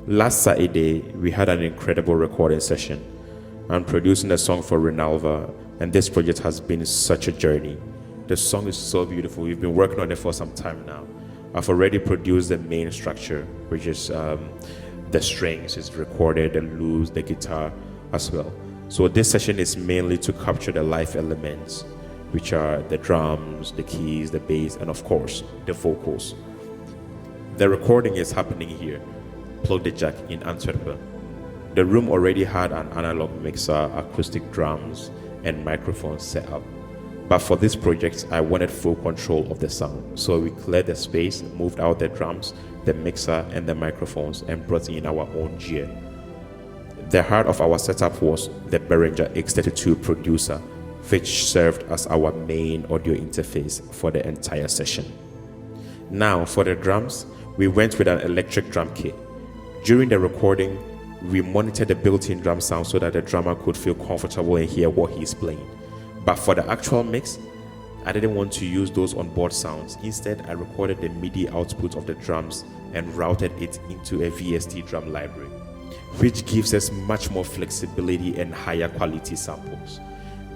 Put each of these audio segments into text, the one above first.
Last Saturday, we had an incredible recording session. I'm producing a song for Rinalva, and this project has been such a journey. The song is so beautiful. We've been working on it for some time now. I've already produced the main structure, which is the strings, is recorded, the loops, the guitar as well. So this session is mainly to capture the live elements, which are the drums, the keys, the bass, and of course, the vocals. The recording is happening here, Plug the Jack in Antwerp. The room already had an analog mixer, acoustic drums, and microphones set up. But for this project, I wanted full control of the sound. So we cleared the space, moved out the drums, the mixer, and the microphones, and brought in our own gear. The heart of our setup was the Behringer X32 Producer, which served as our main audio interface for the entire session. Now, for the drums, we went with an electric drum kit. During the recording, we monitored the built-in drum sound so that the drummer could feel comfortable and hear what he's playing. But for the actual mix, I didn't want to use those onboard sounds. Instead, I recorded the MIDI output of the drums and routed it into a VST drum library, which gives us much more flexibility and higher quality samples.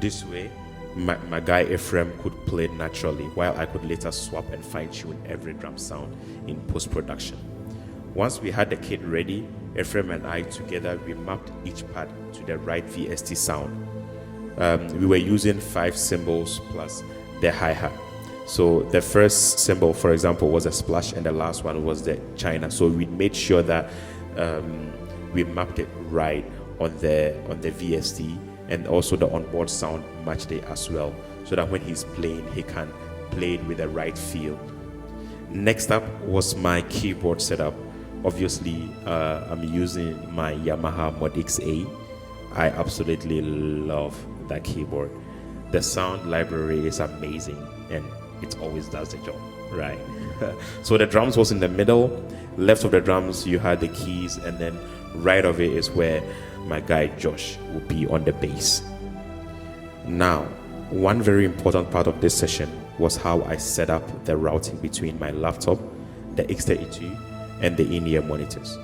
This way, my guy Ephraim could play naturally, while I could later swap and fine-tune every drum sound in post-production. Once we had the kit ready, Ephraim and I together, we mapped each part to the right VST sound. We were using 5 cymbals plus the hi-hat. So the first cymbal, for example, was a splash, and the last one was the china. So we made sure that we mapped it right on the VST, and also the onboard sound matched it as well, so that when he's playing, he can play it with the right feel. Next up was my keyboard setup. Obviously, I'm using my Yamaha MODX8. I absolutely love that keyboard. The sound library is amazing, and it always does the job, right? So the drums was in the middle. Left of the drums, you had the keys, and then right of it is where my guy Josh will be on the bass. Now, one very important part of this session was how I set up the routing between my laptop, the X32, and the in-ear monitors.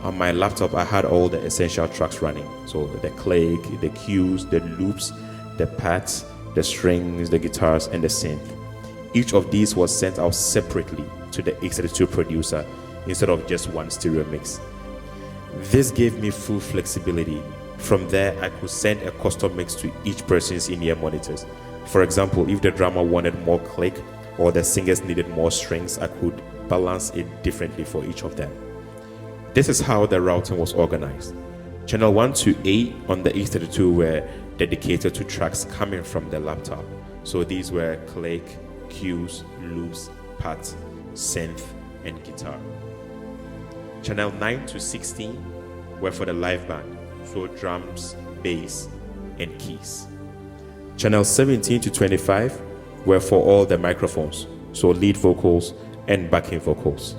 On my laptop, I had all the essential tracks running. So the click, the cues, the loops, the pads, the strings, the guitars, and the synth. Each of these was sent out separately to the X32 Producer instead of just one stereo mix. This gave me full flexibility. From there, I could send a custom mix to each person's in-ear monitors. For example, if the drummer wanted more click or the singers needed more strings, I could balance it differently for each of them. This is how the routing was organized. Channel 1 to 8 on the X32 were dedicated to tracks coming from the laptop. So these were click, cues, loops, pads, synth, and guitar. Channel 9 to 16 were for the live band, so drums, bass, and keys. Channel 17 to 25 were for all the microphones, so lead vocals and backing vocals.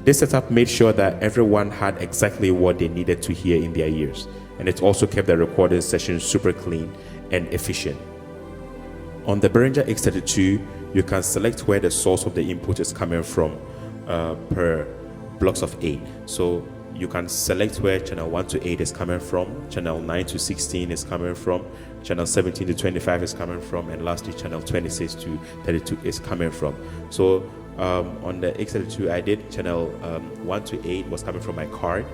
This setup made sure that everyone had exactly what they needed to hear in their ears, and it also kept the recording session super clean and efficient. On the Behringer X32, you can select where the source of the input is coming from per blocks of 8. So you can select where channel 1 to 8 is coming from, channel 9 to 16 is coming from, channel 17 to 25 is coming from, and lastly channel 26 to 32 is coming from. So on the X32, I did channel 1 to 8 was coming from my card,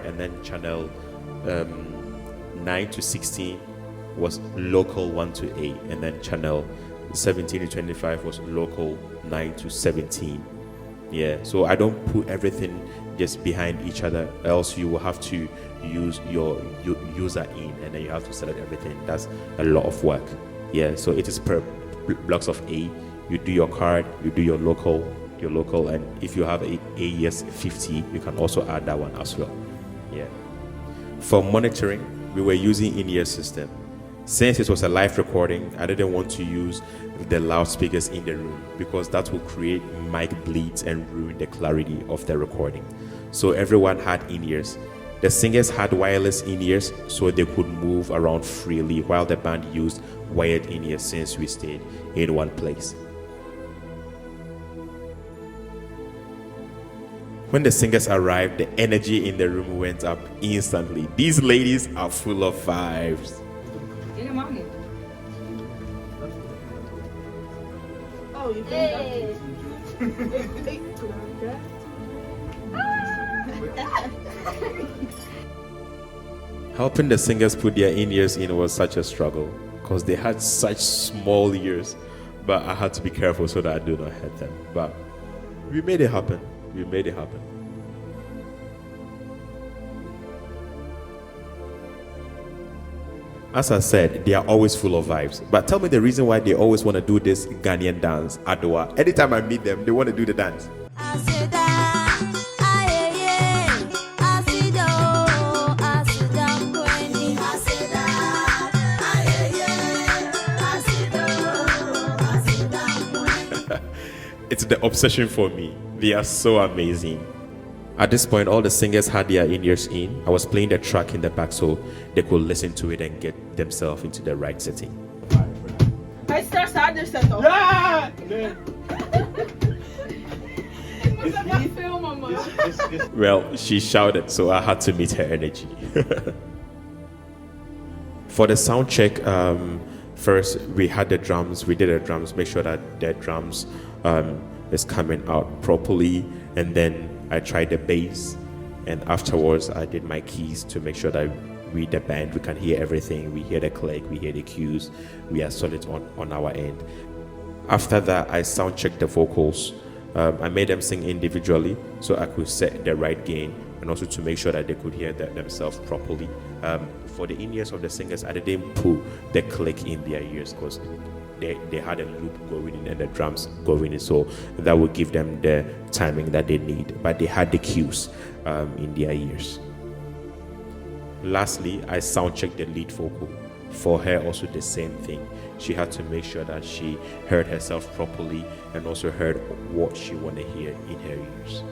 and then channel 9 to 16 was local 1 to 8, and then channel 17 to 25 was local 9 to 17. Yeah, so I don't put everything just behind each other, else you will have to use your user in, and then you have to select everything. That's a lot of work. Yeah, so it is per blocks of 8. You do your card, you do your local, and if you have a AES 50, you can also add that one as well. Yeah. For monitoring, we were using in-ear system. Since it was a live recording, I didn't want to use the loudspeakers in the room because that will create mic bleeds and ruin the clarity of the recording. So everyone had in-ears. The singers had wireless in-ears so they could move around freely, while the band used wired in-ears since we stayed in one place. When the singers arrived, the energy in the room went up instantly. These ladies are full of vibes. Oh, you can Helping the singers put their in-ears in was such a struggle because they had such small ears, but I had to be careful so that I do not hurt them. But we made it happen. We made it happen. As I said, they are always full of vibes. But tell me the reason why they always want to do this Ghanaian dance, Adoa. Anytime I meet them, they want to do the dance. It's the obsession for me. They are so amazing. At this point, all the singers had their in-ears in. I was playing the track in the back so they could listen to it and get themselves into the right setting. I start harder setup. Well, she shouted, so I had to meet her energy. For the sound check, first we had the drums. We did the drums, make sure that the drums is coming out properly, and then I tried the bass, and afterwards I did my keys to make sure that we, the band, we can hear everything. We hear the click, we hear the cues, we are solid on our end. After that, I sound checked the vocals. I made them sing individually so I could set the right gain and also to make sure that they could hear themselves properly. For the in-ears of the singers, I didn't put the click in their ears because they had a loop going in and the drums going in, so that would give them the timing that they need, but they had the cues in their ears. Lastly, I sound checked the lead vocal. For her, also the same thing. She had to make sure that she heard herself properly and also heard what she wanted to hear in her ears.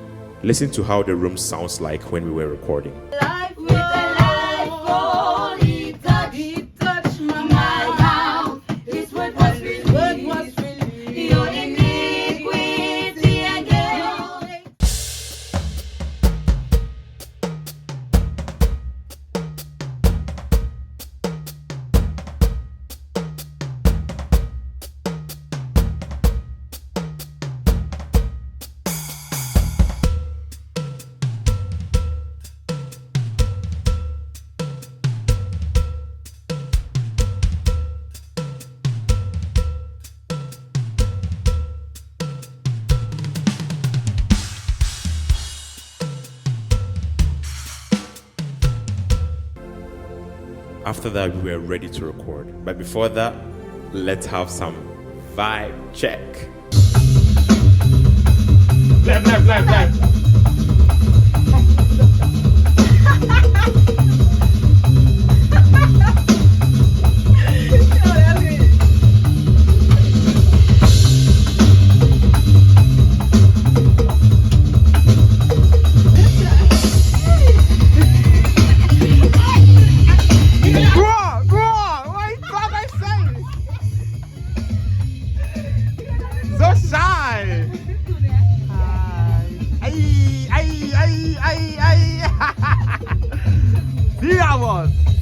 Listen to how the room sounds like when we were recording. Life with a life goal, he touched my mouth. His word was released. Your iniquity again. After that, we were ready to record. But before that, let's have some vibe check. Left.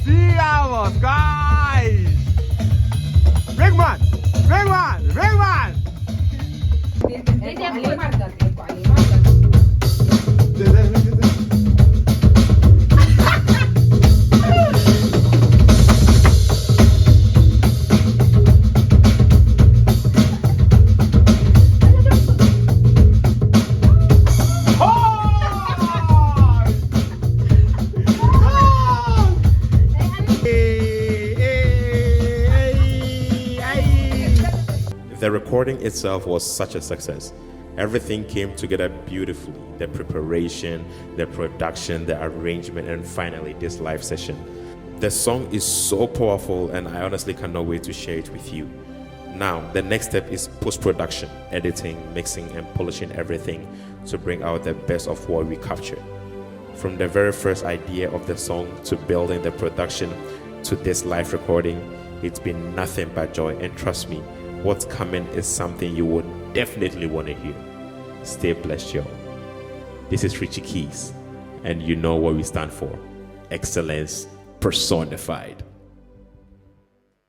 See hours, guys! Big one! The recording itself was such a success. Everything came together beautifully. The preparation, the production, the arrangement, and finally this live session. The song is so powerful and I honestly cannot wait to share it with you. Now, the next step is post-production, editing, mixing, and polishing everything to bring out the best of what we captured. From the very first idea of the song to building the production to this live recording, it's been nothing but joy, and trust me, what's coming is something you would definitely want to hear. Stay blessed, y'all. This is Richie Keys, and you know what we stand for. Excellence personified.